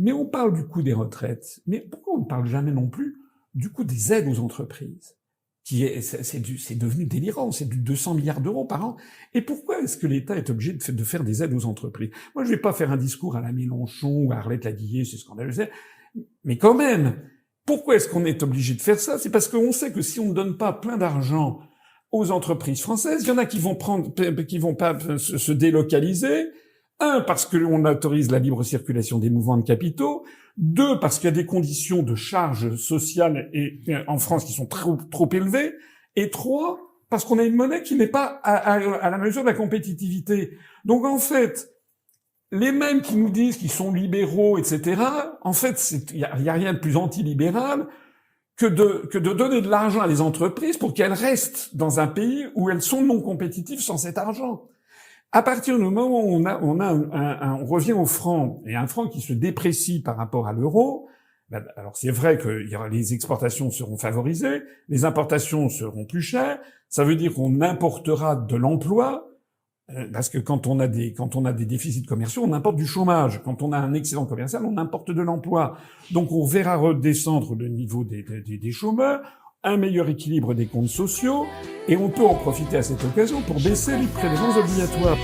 Mais on parle du coût des retraites. Mais pourquoi on ne parle jamais non plus du coût des aides aux entreprises? C'est devenu délirant, c'est du 200 milliards d'euros par an. Et pourquoi est-ce que l'État est obligé de faire des aides aux entreprises? Moi, je vais pas faire un discours à la Mélenchon ou à Arlette Laguillet, c'est scandaleux, mais quand même, pourquoi est-ce qu'on est obligé de faire ça? C'est parce qu'on sait que si on ne donne pas plein d'argent aux entreprises françaises, il y en a qui vont pas se délocaliser. Un, parce qu'on autorise la libre circulation des mouvements de capitaux. Deux, parce qu'il y a des conditions de charges sociales en France qui sont trop élevées. Et trois, parce qu'on a une monnaie qui n'est pas à la mesure de la compétitivité. Donc en fait, les mêmes qui nous disent qu'ils sont libéraux, etc., en fait, il y a rien de plus antilibéral que de donner de l'argent à les entreprises pour qu'elles restent dans un pays où elles sont non compétitives sans cet argent. À partir du moment où on revient au franc, et un franc qui se déprécie par rapport à l'euro, ben, alors c'est vrai que les exportations seront favorisées, les importations seront plus chères, ça veut dire qu'on importera de l'emploi, parce que quand on a des déficits commerciaux, on importe du chômage. Quand on a un excédent commercial, on importe de l'emploi. Donc on verra redescendre le niveau des chômeurs, un meilleur équilibre des comptes sociaux, et on peut en profiter à cette occasion pour baisser les prélèvements obligatoires.